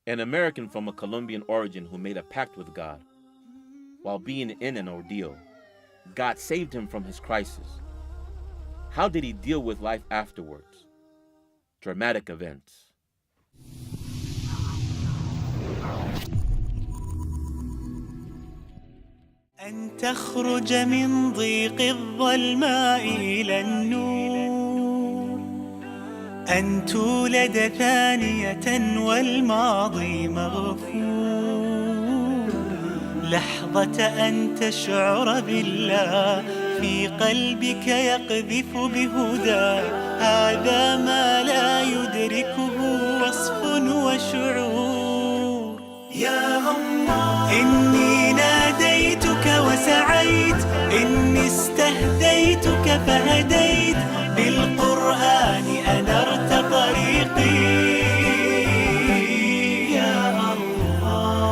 An American from a Colombian origin who made a pact with God. While being in an ordeal, God saved him from his crisis. How did he deal with life afterwards? Dramatic events. أن تخرج من ضيق الظلماء إلى النور، أن تولد ثانية والماضي مغفور، لحظة أن تشعر بالله في قلبك يقذف بهدى، هذا ما لا يدركه وصف وشعور. يا الله إني ناديتك وسعيت، إني استهديتك فهديت، بالقرآن أنرت طريقي. يا الله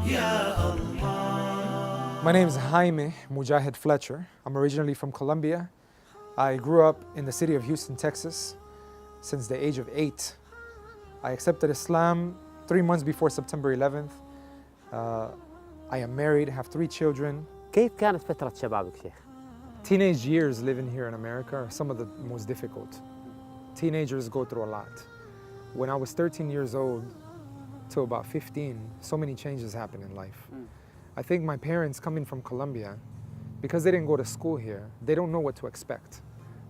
يا الله. My name is Jaime Mujahid Fletcher. I'm originally from Colombia. I grew up in the city of Houston, Texas since the age of 8. I accepted Islam 3 months before September 11th. I am married, have 3 children. كيف كانت فترة شبابك شيخ؟ Teenage years living here in America are some of the most difficult. Teenagers go through a lot. When I was 13 years old to about 15, so many changes happened in life. I think my parents coming from Colombia, because they didn't go to school here, they don't know what to expect.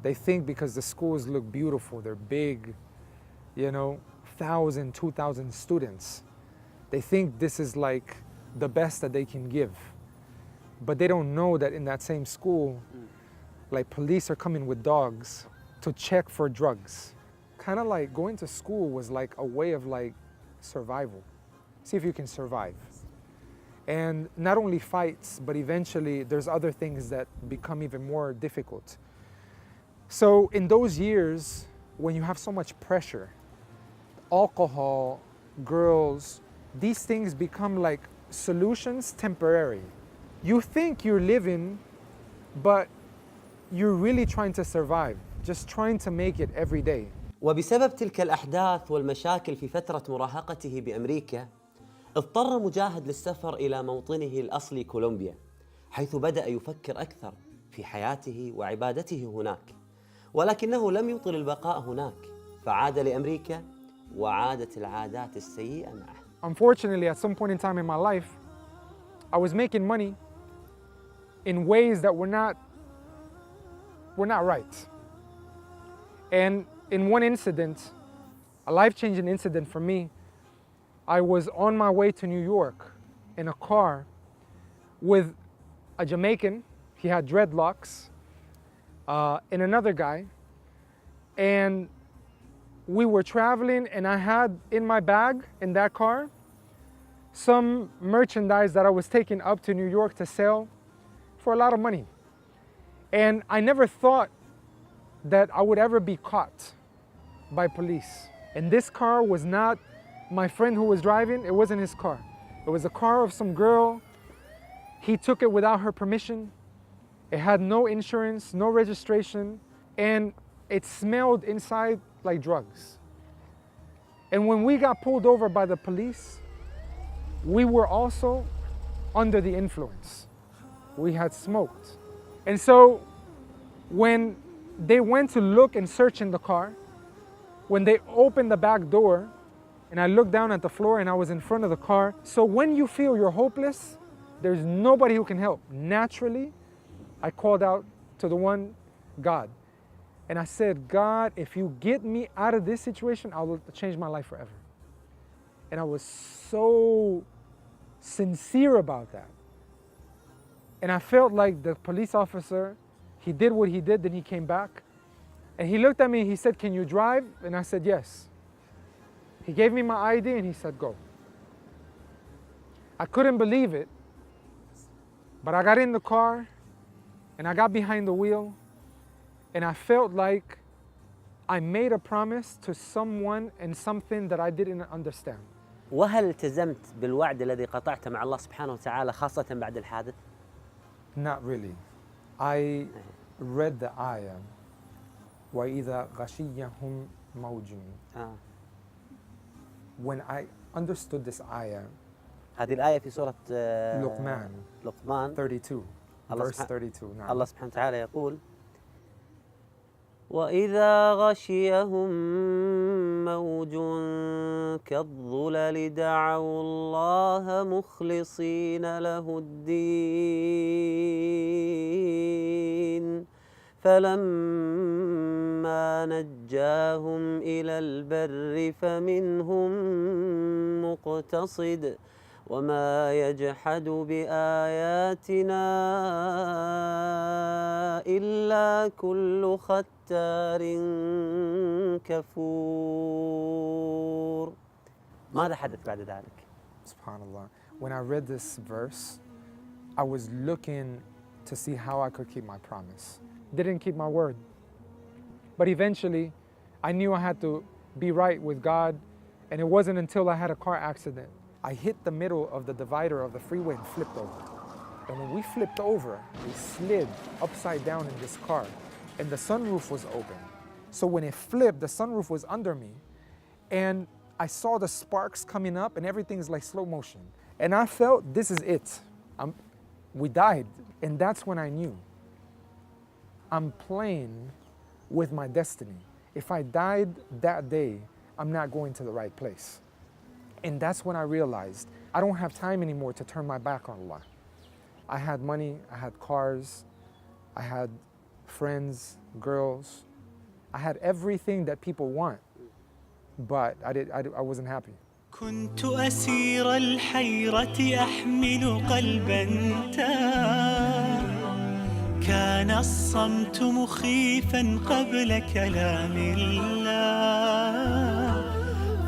They think because the schools look beautiful, they're big, 1,000, 2,000 students. They think this is like the best that they can give. But they don't know that in that same school, like police are coming with dogs to check for drugs. Kind of like going to school was like a way of like survival. See if you can survive. And not only fights, but eventually there's other things that become even more difficult. So in those years, when you have so much pressure, alcohol, girls, these things become like solutions temporary. You think you're living, but you're really trying to survive, just trying to make it every day. وبسبب تلك الأحداث والمشاكل في فترة مراهقته بأمريكا، اضطر مجاهد للسفر إلى موطنه الأصلي كولومبيا، حيث بدأ يفكر أكثر في حياته وعبادته هناك، ولكنه لم يطل البقاء هناك، فعاد لأمريكا وعادت العادات السيئة معه. Unfortunately, at some point in time in my life, I was making money in ways that were not right. And in one incident, a life-changing incident for me, I was on my way to New York in a car with a Jamaican. He had dreadlocks, and another guy. And we were traveling, and I had in my bag in that car some merchandise that I was taking up to New York to sell for a lot of money. And I never thought that I would ever be caught by police. And this car was not my friend who was driving, it wasn't his car. It was a car of some girl. He took it without her permission. It had no insurance, no registration, and it smelled inside like drugs. And when we got pulled over by the police, we were also under the influence. We had smoked. And so when they went to look and search in the car, when they opened the back door, and I looked down at the floor and I was in front of the car. So when you feel you're hopeless, there's nobody who can help. Naturally, I called out to the one, God. And I said, God, if you get me out of this situation, I will change my life forever. And I was so sincere about that. And I felt like the police officer, he did what he did, then he came back. And he looked at me and he said, can you drive? And I said, yes. He gave me my ID and he said, go. I couldn't believe it, but I got in the car and I got behind the wheel and I felt like I made a promise to someone and something that I didn't understand. وهل التزمت بالوعد الذي قطعته مع الله سبحانه وتعالى خاصة بعد الحادث؟ Not really. I read the ayah, وَإِذَا غَشِيَّهُمْ مَوْجٌ. when I understood this ayah, هذه الآية في سورة لقمان لقمان 32, verse 32. نعم. الله سبحانه وتعالى يقول: وإذا غشيهم موج كالظلل دعوا الله مخلصين له الدين فلما نجاهم إلى البر فمنهم مقتصد وما يجحد بآياتنا إلا كل ختار كفور. ماذا حدث بعد ذلك؟ Subhanallah. When I read this verse, I was looking to see how I could keep my promise. Didn't keep my word. But eventually, I knew I had to be right with God, and it wasn't until I had a car accident. I hit the middle of the divider of the freeway and flipped over. And when we flipped over, we slid upside down in this car, and the sunroof was open. So when it flipped, the sunroof was under me, and I saw the sparks coming up, and everything's like slow motion. And I felt, this is it. We died. And that's when I knew I'm playing with my destiny. If I died that day, I'm not going to the right place. And that's when I realized I don't have time anymore to turn my back on Allah. I had money, I had cars, I had friends, girls. I had everything that people want, but I wasn't happy. كنت أسير الحيرة أحمل قلبا تاه كان الصمت مخيفا قبل كلام الله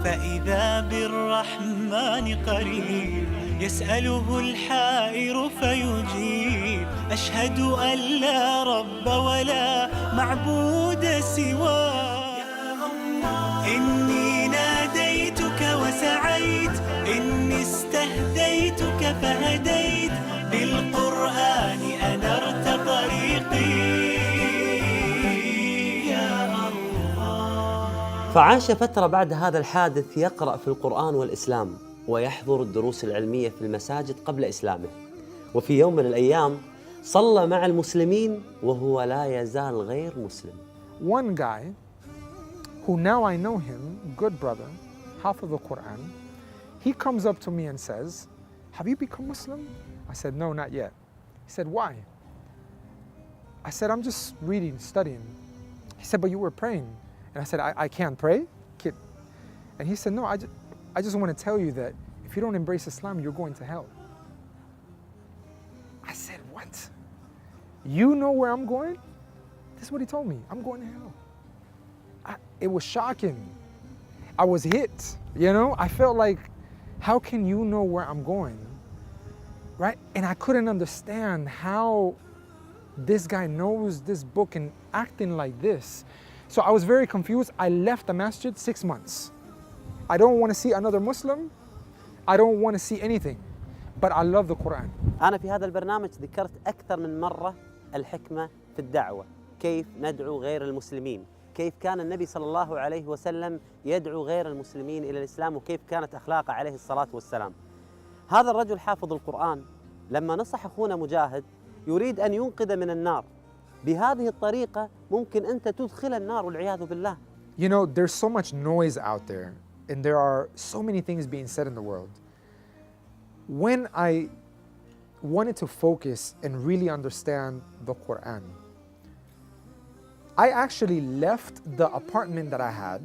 فإذا بالرحمن قريب يسأله الحائر فيجيب أشهد أن لا رب ولا معبود سواه يا الله إني ناديتك وسعيت إني استهديتك فهديت بالقرآن أنرت طريقي يا الله. فعاش فترة بعد هذا الحادث يقرأ في القرآن والإسلام ويحضر الدروس العلمية في المساجد قبل إسلامه. وفي يوم من الأيام صلى مع المسلمين وهو لا يزال غير مسلم. One guy who now I know him, good brother, half of the Quran, he comes up to me and says, have you become Muslim? I said, no, not yet. He said, why? I said, I'm just reading, studying. He said, but you were praying. And I said, I can't pray? And he said, no, I just want to tell you that if you don't embrace Islam, you're going to hell. I said, what? You know where I'm going? This is what he told me. I'm going to hell. It was shocking. I was hit, you know? I felt like, how can you know where I'm going? Right? And I couldn't understand how this guy knows this book and acting like this. So I was very confused. I left the masjid 6 months. I don't want to see another Muslim. I don't want to see anything. But I love the Quran. أنا في هذا البرنامج ذكرت أكثر من مرة الحكمة في الدعوة، كيف ندعو غير المسلمين، كيف كان النبي صلى الله عليه وسلم يدعو غير المسلمين إلى الإسلام، وكيف كانت أخلاقه عليه الصلاة والسلام. هذا الرجل حافظ القرآن لما نصح أخونا مجاهد يريد أن ينقذ من النار. بهذه الطريقة ممكن أنت تدخل النار والعياذ بالله. You know, there's so much noise out there, and there are so many things being said in the world. When I wanted to focus and really understand the Quran, I actually left the apartment that I had.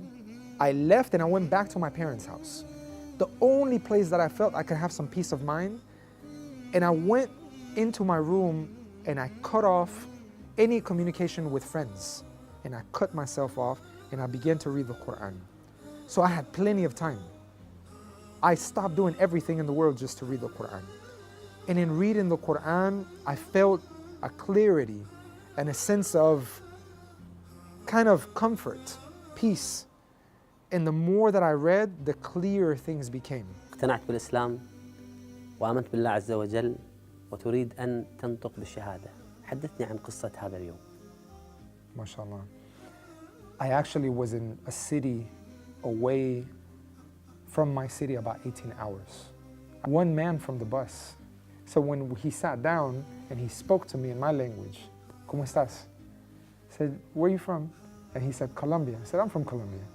I left and I went back to my parents' house. The only place that I felt I could have some peace of mind. And I went into my room and I cut off any communication with friends. And I cut myself off and I began to read the Quran. So I had plenty of time. I stopped doing everything in the world just to read the Quran. And in reading the Quran, I felt a clarity and a sense of kind of comfort, peace. And the more that I read, the clearer things became. اقتنعت بالإسلام وآمنت بالله عز وجل وتريد أن تنطق بالشهادة. حدثني عن قصة هذا اليوم. MashaAllah. I actually was in a city away from my city about 18 hours. One man from the bus. So when he sat down and he spoke to me in my language, ¿Cómo estás? I said, where are you from? And he said, Colombia. I said, I'm from Colombia.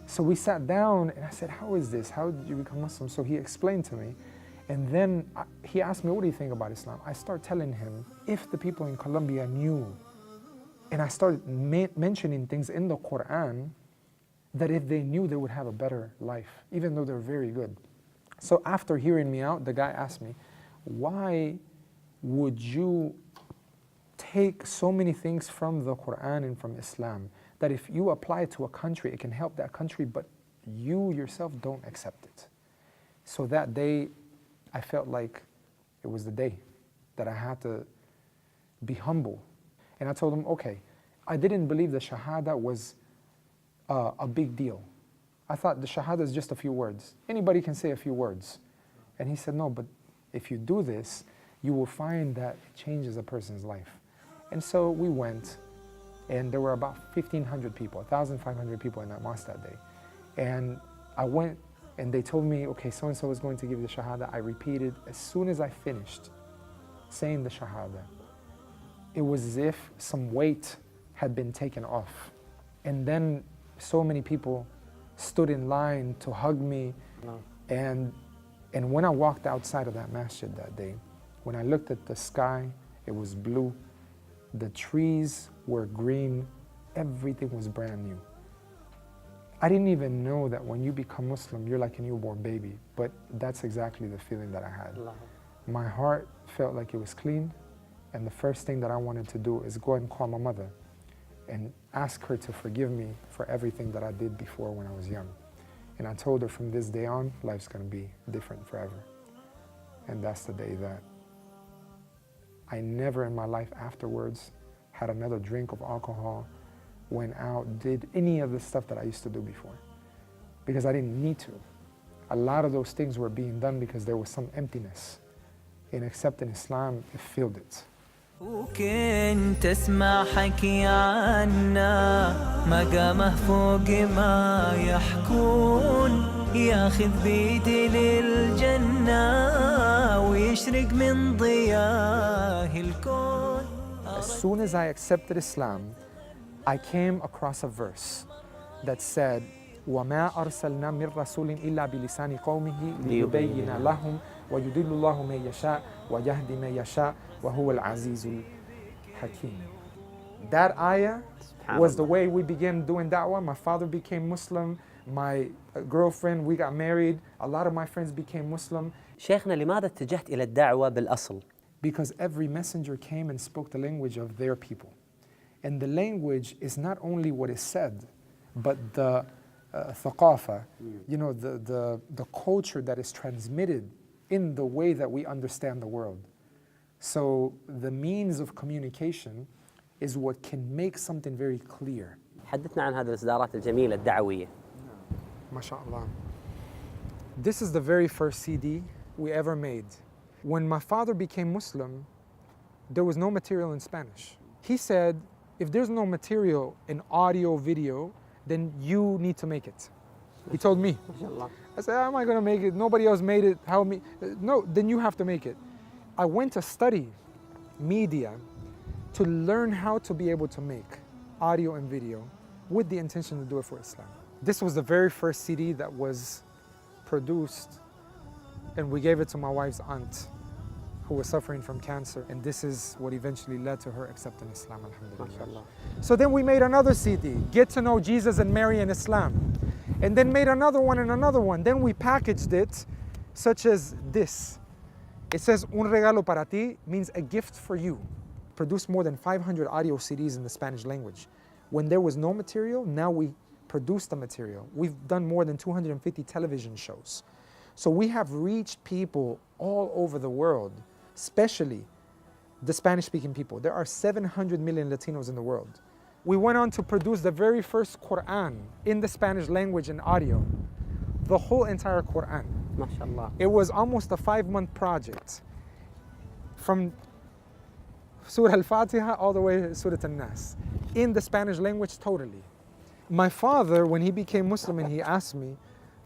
So we sat down and I said, how is this? How did you become Muslim? So he explained to me. And then he asked me, what do you think about Islam? I started telling him, if the people in Colombia knew, and I started mentioning things in the Quran, that if they knew, they would have a better life, even though they're very good. So after hearing me out, the guy asked me, why would you take so many things from the Quran and from Islam, that if you apply it to a country, it can help that country, but you yourself don't accept it? So that day, I felt like it was the day that I had to be humble. And I told him, okay, I didn't believe the Shahada was a big deal. I thought the Shahada is just a few words. Anybody can say a few words. And he said, no, but if you do this, you will find that it changes a person's life. And so we went, and there were about 1,500 people, 1,500 people in that mosque that day. And I went, and they told me, okay, so-and-so is going to give the Shahada. I repeated. As soon as I finished saying the Shahada, it was as if some weight had been taken off. And then so many people stood in line to hug me. Wow. And when I walked outside of that masjid that day, when I looked at the sky, it was blue. The trees were green. Everything was brand new. I didn't even know that when you become Muslim, you're like a newborn baby. But that's exactly the feeling that I had. Allah. My heart felt like it was clean. And the first thing that I wanted to do is go and call my mother and ask her to forgive me for everything that I did before when I was young. And I told her from this day on, life's gonna be different forever. And that's the day that I never in my life afterwards had another drink of alcohol, went out, did any of the stuff that I used to do before. Because I didn't need to. A lot of those things were being done because there was some emptiness. In accepting Islam, it filled it. وكنت اسمع حكي عنا مقامه فوق ما يحكون ياخذ بيدي للجنة ويشرق من ضياه الكون. As soon as I accepted Islam, I came across a verse that said, وَمَا أَرْسَلْنَا مِن رَسُولٍ إِلَّا بِلِسَانِ قَوْمِهِ لِيُبَيِّنَ لَهُمْ وَيُضِلُّ اللَّهُ مَن يَشَاءُ وَيَهْدِي مَن يَشَاءُ وَهُوَ الْعَزِيزُ الْحَكِيمُ. That ayah was the way we began doing da'wah. My father became Muslim. My girlfriend, we got married. A lot of my friends became Muslim. شيخنا لماذا اتجهت إلى الدعوة بالأصل؟ Because every messenger came and spoke the language of their people. And the language is not only what is said, but the thaqafa, you know, the culture that is transmitted in the way that we understand the world. So the means of communication is what can make something very clear. حدثنا عن هذه الإصدارات الجميلة الدعوية. MashaAllah. This is the very first CD we ever made. When my father became Muslim, there was no material in Spanish. He said, if there's no material in audio, video, then you need to make it. He told me. I said, how am I going to make it? Nobody else made it. Help me. No, then you have to make it. I went to study media to learn how to be able to make audio and video with the intention to do it for Islam. This was the very first CD that was produced, and we gave it to my wife's aunt who was suffering from cancer, and this is what eventually led to her accepting Islam, alhamdulillah. So then we made another CD, Get to Know Jesus and Mary in Islam, and then made another one and another one. Then we packaged it such as this. It says, Un regalo para ti, means a gift for you. Produced more than 500 audio CDs in the Spanish language. When there was no material, now we produced the material. We've done more than 250 television shows. So we have reached people all over the world, especially the Spanish-speaking people. There are 700 million Latinos in the world. We went on to produce the very first Quran in the Spanish language and audio, the whole entire Quran. MashaAllah. It was almost a 5-month project, from Surah Al-Fatiha all the way to Surah Al-Nas, in the Spanish language totally. My father, when he became Muslim and he asked me,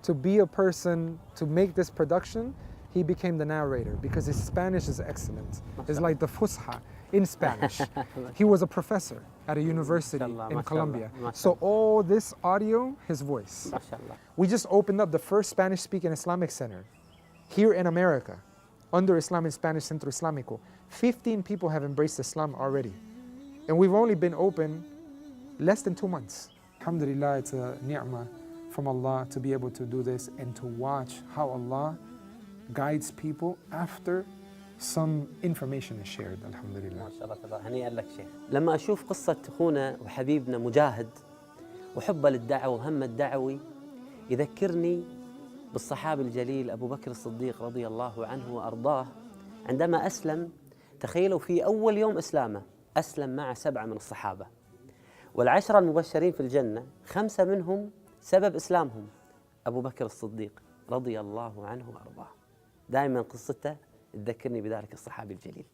to be a person, to make this production, he became the narrator because his Spanish is excellent. It's like the Fusha in Spanish. He was a professor at a university in Colombia. So all this audio, his voice. We just opened up the first Spanish-speaking Islamic center here in America, under Islamic Spanish Centro Islamico. 15 people have embraced Islam already. And we've only been open less than 2 months. Alhamdulillah, it's a ni'mah from Allah to be able to do this and to watch how Allah guides people after some information is shared. Alhamdulillah. ما شاء الله تبارك. هنيئا لك شيخ. لما أشوف قصة أخونا وحبيبنا مجاهد وحبه للدعوة وهمه الدعوي يذكرني بالصحابي الجليل أبو بكر الصديق رضي الله عنه وأرضاه. عندما أسلم، تخيلوا في أول يوم إسلامه أسلم مع 7 من الصحابة، وال10 المبشرين في الجنة 5 منهم سبب إسلامهم أبو بكر الصديق رضي الله عنه وأرضاه. دائما قصته تذكرني بذلك الصحابي الجليل.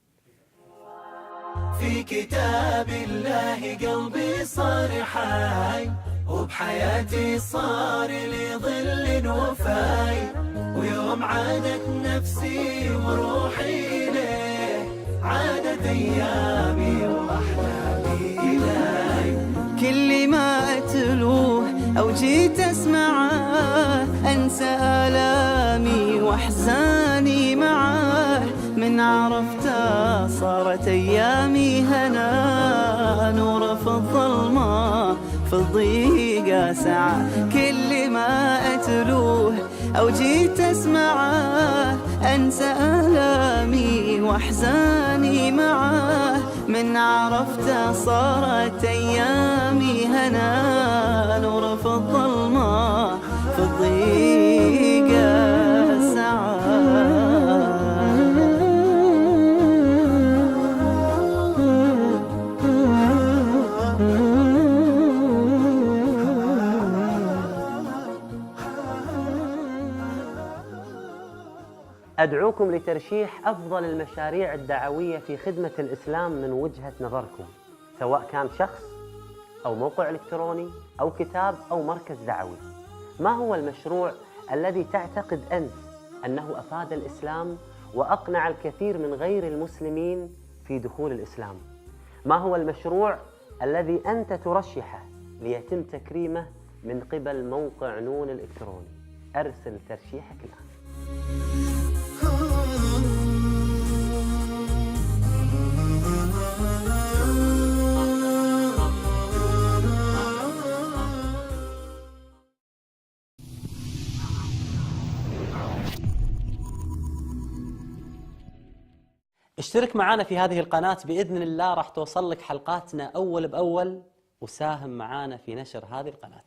في كتاب الله قلبي صار حي، وبحياتي صار لي ظل وفاي، ويوم عادت نفسي وروحي إليه عادت أيامي وأحلامي إليه. كل ما أتلوه أو جيت أسمعه أنسى آلامي وأحزاني معاه، من عرفته صارت أيامي هنا، نور في الظلمة في الضيقة ساعة. كل ما أتلوه أو جيت أسمعه أنسى آلامي وأحزاني معاه، من عرفته صارت أيامي هنا، نور في الظلمة في الضيقة ساعة. أدعوكم لترشيح أفضل المشاريع الدعوية في خدمة الإسلام من وجهة نظركم، سواء كان شخص أو موقع إلكتروني أو كتاب أو مركز دعوي. ما هو المشروع الذي تعتقد أنت أنه أفاد الإسلام وأقنع الكثير من غير المسلمين في دخول الإسلام؟ ما هو المشروع الذي أنت ترشحه ليتم تكريمه من قبل موقع نون الإلكتروني؟ أرسل ترشيحك الآن. اشترك معنا في هذه القناة بإذن الله، راح توصل لك حلقاتنا أول بأول، وساهم معنا في نشر هذه القناة.